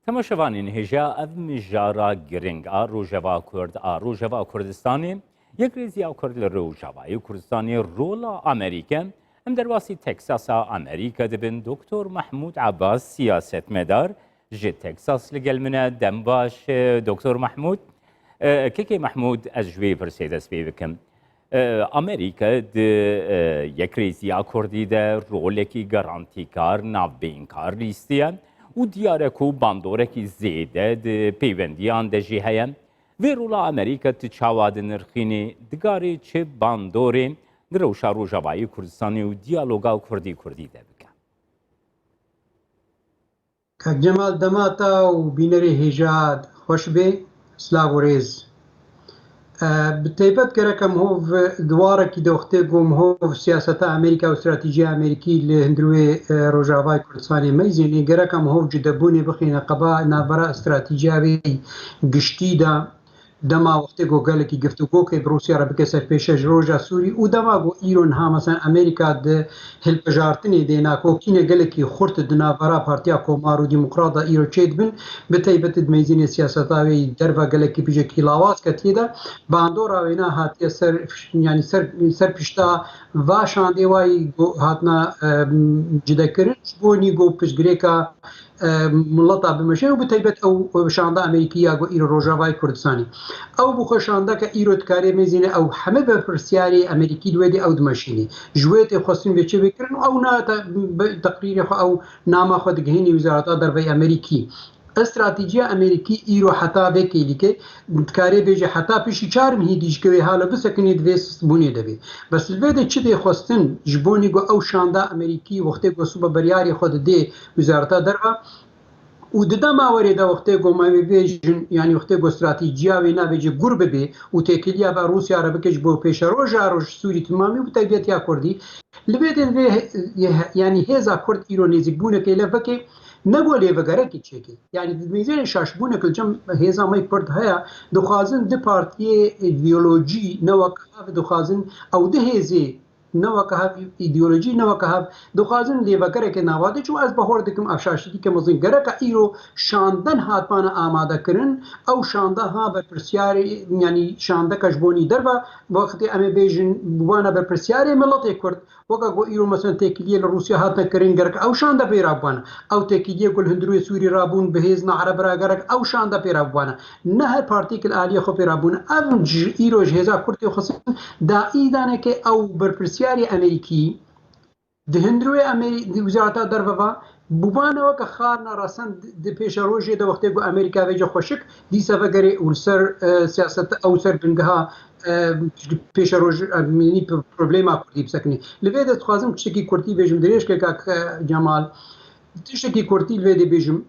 تەماشەوانین هێژا ئەv mijara giring a Rojava Kurd a Rojava Kurdistanê yek rêziya Kurd li Rojavayê Kurdistanê rola Amerîke em derbasî Teksasa Amerîka dibin Dr. Mahmud Abbas siyasetmedar ji Teksas li gel min e dem baş Dr. Mahmud kekê Mahmud ez ji wê pirsê dest pê bikim. Amerîka di yek rêziya Kurdî de rolekî garantîkar navbeynkar lîstiye û diyare ku bandoreki zêde di peyvendiyan de jî heye. Vê rola Amerîka ti çawa di nirxînê digarê çi bandorê di rewşa Rojavayê Kurdistanê û diyaloga Kurdî de bike. Kak Cemal demata û bînerê hêja xweş bê, silav û rêz. Bi taybet gerek em hov dwarekî dewxtê got hov siyaseta Amerîka û stratîjiya Amerîkî li hundirê Rojavayê Kurdistanê meyzînê gerek em hov ji debûnê bixîne qeba navbera stratîjiya wê giştî da dema wextê got gelekî giftugokê bi Rûsya re bike ser pêşe ji roja Sûrî û dema got îro niha mesela Amerîka di hilbijartinê dê nakokînê gelekî xurt di navbera Partiya Komar û Demokrat da îro çê dibin bi taybet di meyzînê siyaseta wê derve gelekî bijekî lawaz ketiye de bandora wê ne hatiye ser pişta va şandê wayî hatina cidekirin ji bonî got piştgirêka mileta bimeşe û bi taybet ew şanda Amerîkî ya got îro Rojavayê Kurdistanê. Ew bixwe şandeke îro dikarê mêzîne ew heme berpirsiyarê Amerîkî di wê de ew dimeşînê. Ji wê tê xwestin vê çê bikirin û ew ne teqrîrê xwe ew nama xwe digihînî Wizareta Derveyê Amerîkî. Estratîjiya Amerîkî îro heta vê kêlîkê dikarê bêje heta pişî çar mihî dîjkevê hala bisekinê divê bûnê de bê. Bes li vê de çi dê xwestin ji bonî got ew şanda Amerîkî wextê got suba biryarê xwe didê Wizareta Derve û di dema werê de wextê got me bêjin yanî wextê got stratîjiya wê nabêje gur bibe û têkiliya be Rûsya re bike ji bo pêşeroja roj Sûrî timamî û taybetiya Kurdî. Li vê de yanî hêza Kurd îro nêzîkbûnekê le veke ne got lêvegerekî çêkê. Yani di mêzînê şaşbûnekê cem hêza me Kurd heye dixwazin di partiyê îdeolojî ne wek hev dixwazin ew di hêzê ne wek hev îdeolojî ne wek hev dixwazin lêvegerekê navadê çû ez bihor dikim ev şaşîdîke mezin gereka îro şandin hatmane amadekirin ew şanda ha berpirsiyarê yanî şandeka ji bonî derve wextê em ê bêjin wana berpirsiyarê miletê Kurd weka got îro mesela têkiliyê li Rûsya hatine kirin gerek ew şanda pê rabûbane. Ew têkiliyê ku li hundirê Sûrî rabûn bi hêzna Erebra gerek ew şanda pê rabûbane. Ne her partîk li aliyê xwe pê rabûne. Ev ji îro ji hêza Kurdê xwestin daî daneke ew berpirsiyarê Amerîkî di hundirê Wizareta Derve ve bûbane weke xarina rasan di pêşa rojê de wextê got Amerîka vêce xweşik dîsa vegerê û li ser siyaseta ew ser bingeha pêşa roj problêma Kurdî bisekinê. Li vê de dixwazim tiştekî Kurdî bêjim dirêjke Kak Cemal tiştekî Kurdî li vê de bêjim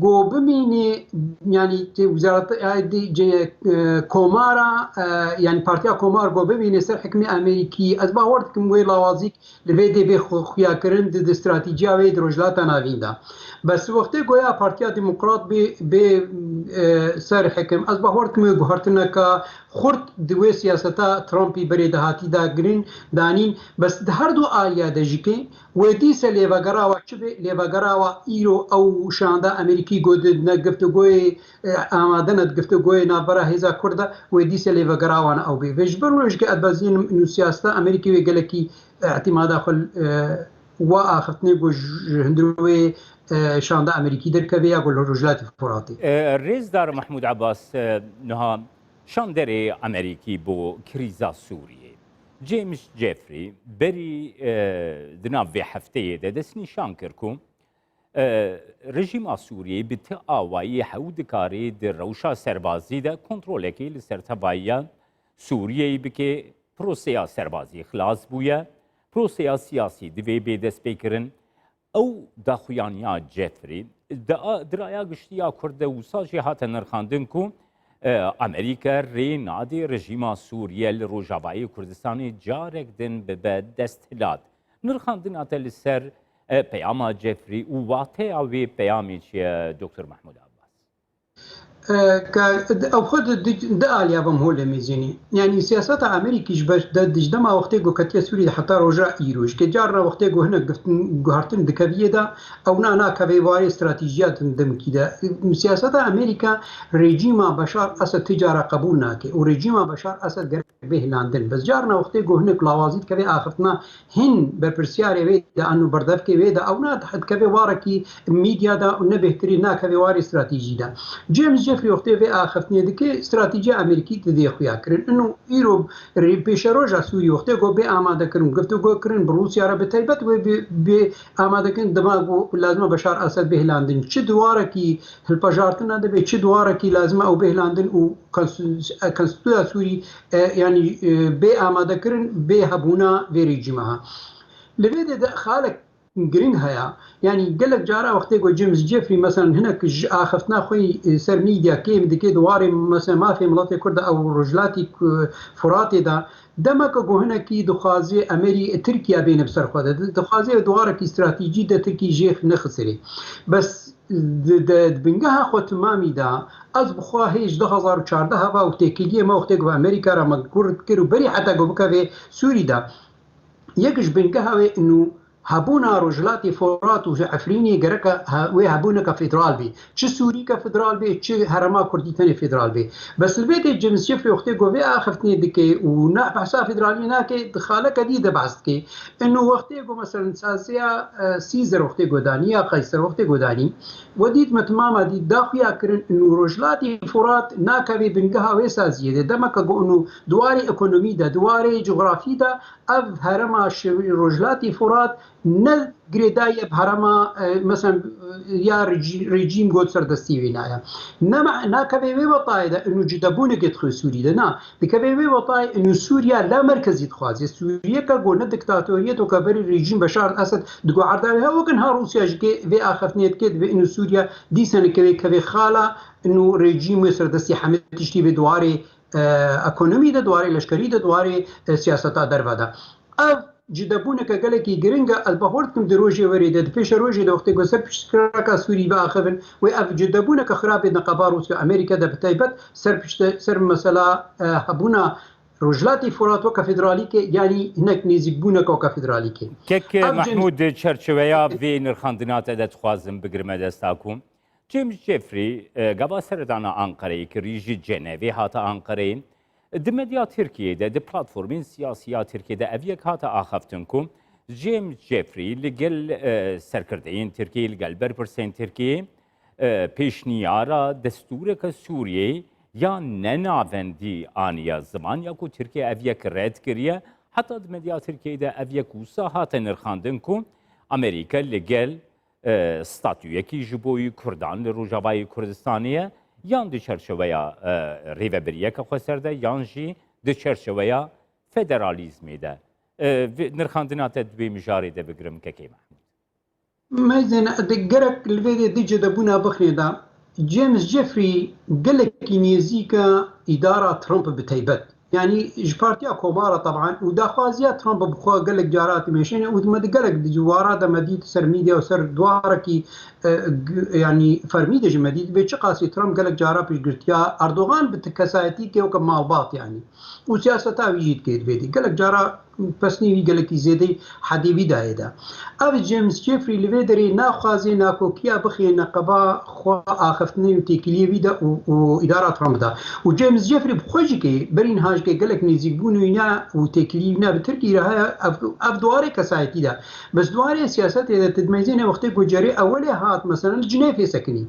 got bimînê yanî Wizareta Komara yanî Partiya Komar got bimîne ser hikmê Amerîkî ez bawer dikim wê lawazîk li vê de vê xuyakirin di stratîjiya wê di rojhilata navîn de. Bes wextê goya Partiya Demokrat bê ser hekim ez bawer dikim wê guhertineka xurt di wê siyaseta Trumpî berê dahatî da girin danîn bes di her du aliya de jîkê wê dîse lêvegera we çi bê lêvegera we îro ew şanda Amerîkî got ne giftugoyê amade ne giftugoyê navbera hêza Kurd de wê dîse lêvegera wan ew bê. Vê ji ber wê jî ez bezînim nû siyaseta Amerîkî wê gelekî ihtimada xwe wa axirtinê got ji hundirê şanda Amerîkî derkeve ya got li Rojhilatê Firatê. Rêzdar Mahmud Abbas niha şanderê Amerîkî bo krîza Sûriyê. James Jeffrey berî di nav vê hefteyê de destnîşan kir ku rejîma Sûriyê bi ti awayî hew dikarê di rewşa serbazî de kontrolekê li ser tebayiya Sûriyeyê bike proseya serbazî xilas bûye proseya siyasî divê bê destpêkirin ew daxuyaniya Jeffrey diraya giştiya Kurd de wisa jî hate nirxandin ku Amerîka rê nadê rejîma Sûriye li Rojavayê Kurdistanê carek din bibe desthilat. Nirxandina te li ser peyama Jeffrey û wateya wê peyamê çi ye Dr. Mahmud Abbas? ئەو خۆ دالیا بەم هۆ لە میزێنی یعنی سیاسەتە ئەمریکیش بەش دژدەما وەختێک گۆ کەتیە سووری حتا ڕۆژە ئیرۆژ کە جارڕە وەختێک گۆ هەنە گوهارتن دکەویەدا ئەو ناکەوێ وارێ استراتیژیات دەمکیدا سیاسەتە ئەمریکا ڕێجیما بەشار ئەسە تجارە قبول ناکێ و ڕێجیما بەشار ئەسە گەرک بهێناندن بەس جارنا وەختێک گۆ هەنێک لاوازیت کەوێ ئاخرتنا هین بەرپرسیارێ وێدا ئەن و بەردەفکێ وێدا ئەو ناتحدکەوێ وارەکی میدیادا و نەبێتری ناکەوێ واری استراتیژیدا جیمز جفری وەختێ وێ ئاخرتنیە دکێ استراتیژی ئەمریکی دێ خویاکردن ئەنو ئیرۆ پێشە ڕۆژە سووری وەختێک گۆ بێ ئامادەکردن گفتوگۆکردن بڕوسیارە بەتایبەت بێ ئامادەکردن دەماگ و لازمە بەشار ئەسەد بهێلاندن چ دووارێکی هەلپەژارتنا دەبێت چ دووارێکی لازمە ئەو بهێلاندن و کەنستیتوسیا سووری ینی بێ ئامادەکردن بێ هەبوونا بێ ڕێجیمەها لەوێ خالێک گرنگ هەیە ینی gelek cara wextê ku James Jeffrey mesela hinek ji axiftina xwe ser mîdya kêm dike diwarê mesela mafê miletê Kurd ew rojlatî Furatê da demek ku hinekî dixwaze Amerî Tirkiye bêne bi ser xwe de dixwaze diwarekî stratîjî de Tirkî jê nexisirê bes bingeha xwe timamî da ez bixwe hêj 2014 heva û têkiliyê me wextê ku Amerîka re me Kurd kir û berî heta ku bikeve Sûrî da yek ji bingeha wê inû هبونا رجلاتي فرات وعفريني جركا وي هبونا كفدرال بي تش سوري كفدرال بي تش هرما كردي ثاني فدرال بي بس البيت جيمس جيفري وقتي جو اخفتني دكي ونا بحسا فدرالي ناكي دخاله جديده بعثكي انه وقتي جو مثلا ساسيا سيزر وقتي جو دانيا قيصر وقتي جو داني وديت متماما دي داخيا كرن انه رجلاتي فرات ناكبي بنجها ويسازيه دمك جو انه دواري ايكونومي دا دواري جغرافي دا اف هرما رجلاتي فرات نه گرێدایە هەرەما مەسەن یا ڕێجیم گۆت سەردەستی وێنایە ناکەوێ وێ وەتایدا ئەنو جدەبوونێکێت خۆی سووریدا نا دکەوێ وێ وەتای ئەنو سووریا لا مرکزی دخوازێ سووریەکە گۆ نە دکتاتۆریەت و کەبەری ڕێژیم بەشار ئەسەد دگۆ عەرداوی هەوەکن ها رووسیاژکێ وێ ئاخەفنێت کێت بێ ئەنو سووریا دیسەنەکەوێ کەوێ خاڵە ئەنو ڕێژیم وێ سەردەستی حەمێت تشتی بێ دوارێ ئەکۆنۆمی دا دوارێ لەشکەری دا دوارێ سیاسەتا دەربەدا جدەبوونەکە گەلێکی گرنگە ئەلبەهۆردکم درۆژێ وەرێدە پێشە ڕۆژی دەوەختێ گۆ سەر پشتکراکە سووری بەئاخەبن وێ ئەف جدەبوونەکە خراپێت نەقەبا رووسیا ئەمریکا دە بتایبەت سەر مەسەلا هەبوونا ڕۆژلاتی فۆراتۆ کە فیدرالیکێ ینی هەنێک نێزیکبوونەکە کە فیدرالیکێ کێک محمود چەرچەوەیە بێ نرخاندناتە دەتخوازم بگرمە دەستاکوم جیمز جێفری گەوا سەردانە ئەنقەرەی کڕیژی جێنێڤێ هاتە ئەنقەرەی دمدیا ترکیه ده پلتفرمین سیاسی ترکیه ده اویک هات آخفتن کم جیمز جفری لگل سرکردین ترکیه لگل برپرسین ترکیه پیشنیارا دستور که سوریه یا نناوندی آنیا زمان یا کو ترکیه اویک رد کریه حتی دمدیا ترکیه ده اویک وسا هات نرخاندن کم امریکا لگل ستاتویه کی جبوی کردان لروجاوای کردستانیه یان دی چرچوەیە ڕێڤەبریەکە خۆسەردە یانژی دی چرچوەیە فێدەرالیزمیدا نرخاندناتە دوێ میژارێ دەبگرم کەکەی محمود مەزێن گەرەک لەوێ دیجە دەبوونا بخنێدا جیمز جێفری گەلێکی نێزیکە ئیدارە ترامپ بتایبەت يعني جبارتيا كومارا طبعا وداخوازيا ترامب بخوا قالك جارات ماشين ودمد قالك جوارا دمديت سر ميديا وسر دواركي يعني فرميده جمديد بيتش قاسي ترامب قالك جارا بيش قلتيا اردوغان بتكسايتي كيو كما باط يعني وسياسته ويجيد كيد بيدي قالك جارا پسنی وی گلکی زیدی حدیبی دایدا. او جیمز جفری لودری ناخوازی ناکوکیا بخی نقبا خو آخفتنی و تکلیه ویدا و اداره ترامپ دا. و جیمز جفری بخوجی که برین هاج که گلک نزیک بونو اینا و تکلیه اینا بترکی راه اف دواره کسایتی دا. بس دواره سیاست دا تدمیزین وقتی گجاری اولی هات مثلا جنیف سکنی.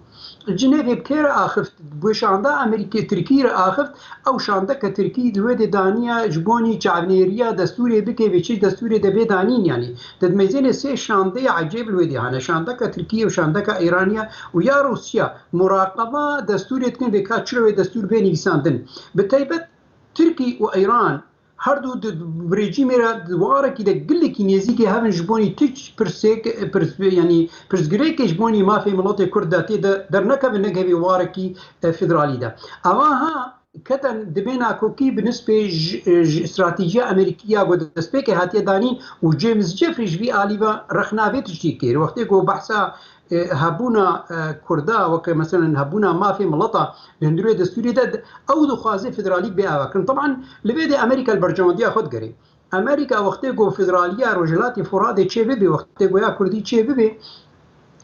جنیف بکره آخفت بوشانده امریکا ترکی را آخفت او شانده که ترکی دوید دانیا جبونی چاونیریا دستوری بکه ویچی دستوری دبی دانین یعنی تدمیزین سه شانده عجیب لودی هانه شانده که ترکیه و شانده که ایرانیا و یا روسیا مراقبه دستوری تکن بکات چروی دستور بینویساندن بتایبت ترکی و ایران هر دو رژیم را دواره که دقیقی نزدیکی هفن جبونی تیچ یعنی پرسگری که جبونی مافی ملت کرداتی در نکب نگهی واره کی فدرالی ده. اما ها کتن دبینا کوکی بالنسبه استراتیجی امریکیه و دستپی که هاتیه دانین و جیمز جفریش وی آلیوا رخناوی تشتی کرد وقتی که بحثا هبونا كردا وك مثلا هبونا ما في ملطه لهندروي دستوري ده او دخوازي فدرالي بها كن طبعا لبيدي امريكا البرجمديه خد قري امريكا وقت جو فدراليه رجلاتي فرادي تشي بي وقت جو يا كردي تشي بي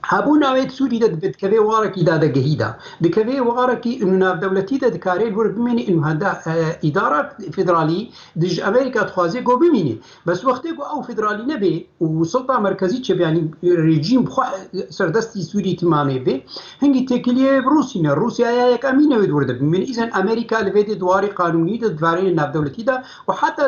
هبونا ويت سوري ده بتكفي واركي ده جهيدا بكفي واركي انه ناف دولتي ده كاري الور بمني انه هذا اداره فدرالي دج امريكا تخوازي جو بمني بس وقت جو او فدرالي نبي وسلطه مركزيه يعني ريجيم سردستي سوري تمامي به هنگي تكليه روسيا يا كامينه ودور بمني اذا امريكا لفيدي دواري قانوني ده دواري ناف دولتي ده وحتى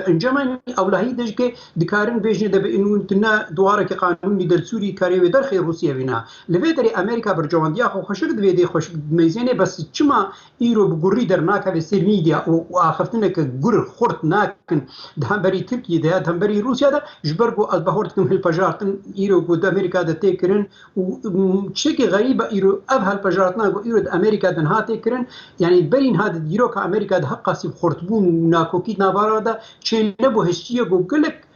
انجمن اولهي دج دكارن بيجن ده انه تنا دوارك قانوني ده سوري كاري درخي روسيا بنا لفيدري امريكا برجوانديا خو خشك دويدي خوش ميزانه بس چما ايرو بغوري درناكا بسير ميديا واخفتنك غور خورت ناكن دهمبري تركيا ده دهمبري روسيا ده جبرغو البهورتكم هالبجارتن ايرو بود امريكا ده تكرن وشكي غريبه ايرو ابهل بجارتنا ايرو امريكا دنها تكرن يعني برين هذا ديرو كامريكا ده قاسي خورتبون وناكوكي نافارا ده چنبو هشتيه گوگلك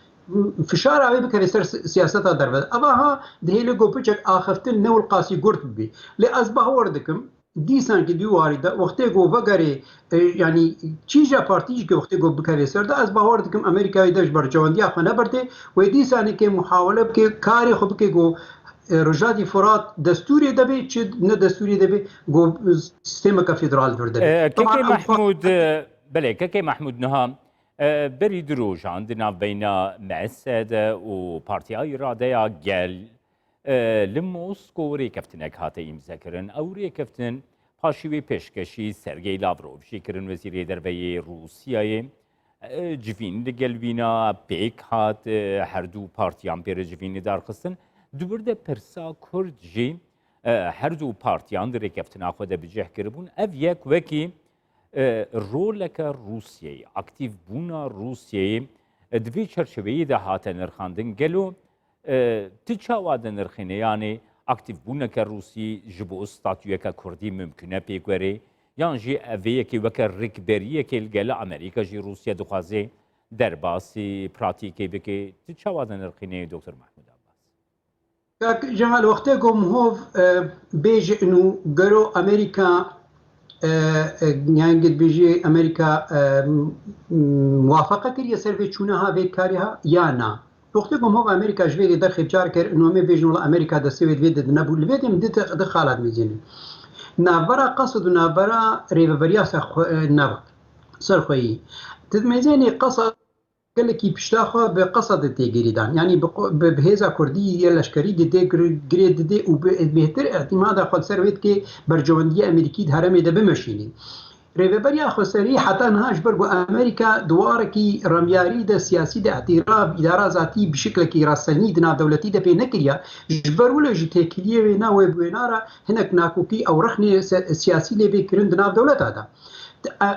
فشار عوي بكريسر سياسة دربة أباها دهيلة جوبيجك آخفتن نول قاسي قرط بي لأزبه وردكم ديسان كي دواري ده وقتي جو وغاري يعني تشيجا بارتيج جو وقتي جو بكريسر ده أزبه وردكم أمريكا يدش برجواندي أخنا برتي وديسان كي محاولة كي كاري خب كي جو رجادي فرات دستوري دبي تشد نه دستوري دبي جو سيستم كفيدرال ورده كيكي محمود بله كيكي محمود نها بری دروج عندنا بين معسد وبارتياي راديا قال لموسكو ريكفتنك هاتي مذكرن او ريكفتن پاشوی پیشکشی سرگئی لاوروف شکرن وزیر دربی روسیای جوین دگلوینا پیک هات هر دو پارتیان پیر جوین درخستن دوبرده پرسا کرد جی هر دو پارتیان در ريكفتنا خود بجه کربون اف یک وکی رولك روسيا اكتيف بونا روسيا دفي چرچوي ده هات نرخاندن گلو تچاواد نرخينه يعني اكتيف بونا كروسي جبو استاتيو كردي ممكنه بيگوري يعني جي اوي كي وك ريكبريه كي گل امريكا جي روسيا دخوازي درباسي براتيكي بكي تچاواد نرخينه دكتور محمود عباس جمال وقتكم هو بيج انه گرو امريكا يعني قد بيجي امريكا موافقه كريه سيرفي چونها بكارها يا نا وقتكم هو امريكا جوي در خبجار كر انه ما بيجي والله امريكا ده سويد فيد نبو الفيد مدت دخلات ميزين نابرا قصد نابرا ريفبرياس ناب سرخوي تدميزيني قصد قال لك بيشتاخوا بقصد تيجريدان يعني بهذا كردي لشكري دي جريد دي وبهتر اعتماد خد سرويت كي برجوانديه امريكي هرمي ده بمشيني ريفبريا خسري حتى نهاش برغو امريكا دواركي رمياري ده سياسي ده اعتراف اداره ذاتي بشكل كي راسني دنا دولتي ده بنكريا جبروا له جتكليه نا وبينارا هناك ناكوكي او رخني سياسي اللي بكرن دنا دولت هذا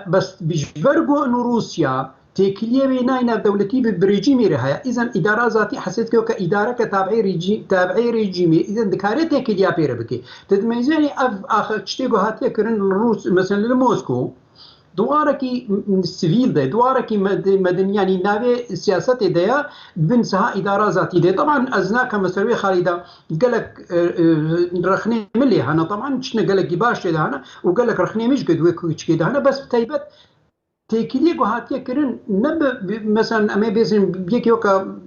بس بيجبرغو انه روسيا تكليه بيناينا دولتي بريجيمي رها اذا اداره ذاتي حسيت كو كاداره تابعي ريجيمي اذا ذكرت تكليه بيربكي تدميزني اخر تشتيغو هاتي كرن الروس مثلا لموسكو دواركي سيفيل ده دواركي مدني يعني ناوي سياسات ده بنسها اداره ذاتي ده طبعا ازناك مسوي خالده قالك رخني ملي انا طبعا شنو قالك باش ده انا وقالك رخني مش قد ويك كده انا بس تيبت تكليه جهاتيه كرن نب مثلا اما بيزن بيجي وكا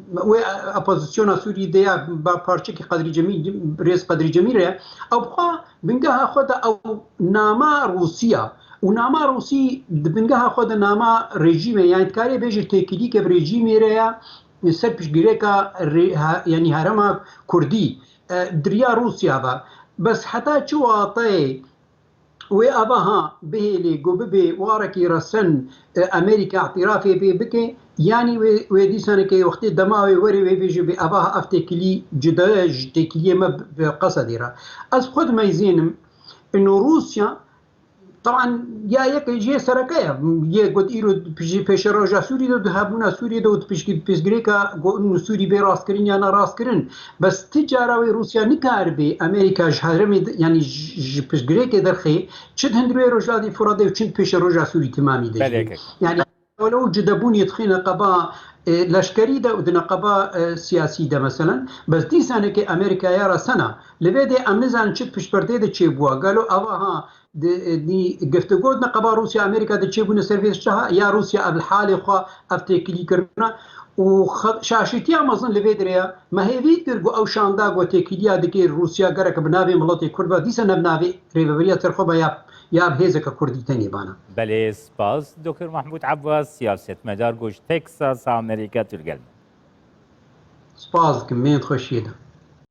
اپوزيسيون سوري ديا بارتي قدري جميل رئيس قدري جميل او بقى بنجاها خد او ناما روسيا وناما روسي بنجاها خد ناما ريجيم يعني تكاري بيجي تكليه كريجيم ريا سربش جريكا يعني هرما كردي دريا روسيا بس حتى شو عطي وأباها بهلي جوبي واركي رسن أمريكا اعترافي بك يعني ودي سنة كي وقت دماوي وري بيجي بأباها أفتكلي جداج تكلي ما بقصديرا أز خد ما يزينم إنه روسيا طبعا يا يك جي سركايا يا قد إيرو بيش رجع سوري دو هابونا سوري دو بيش غريكا إنه سوري براس كرين يعني راس كرين بس تجارة روسيا نكاربي أمريكا جهرمي يعني بيش غريكا درخي شد هندروي رجع دي فرادة وشد بيش رجع سوري تمامي ده يعني ولو جدبون يدخين قبا لشکری ده ودنا قبا سیاسی ده مثلا بس دی سنه که امریکا یارا سنه لبیده امنزان چت پشپرده ده چه بوا قالوا اوا ها دي گفتگو نقبا روسيا امريكا ده چه بونه سرویس چها یا روسيا قبل حال خو افتكلي کرنا و شاشتي امازون لبيدريا ما هي فيتر او شاندا و تكيليا دكي روسيا غرك بنابي ملتي كردبا دي سنه بنابي ريبريا ترخبا یا بهزك كردي تاني بانا بله سپاس دکتر محمود عباس سیاست مدار گوش تکساس آمریکا ترگل سپاس كمين خوشيده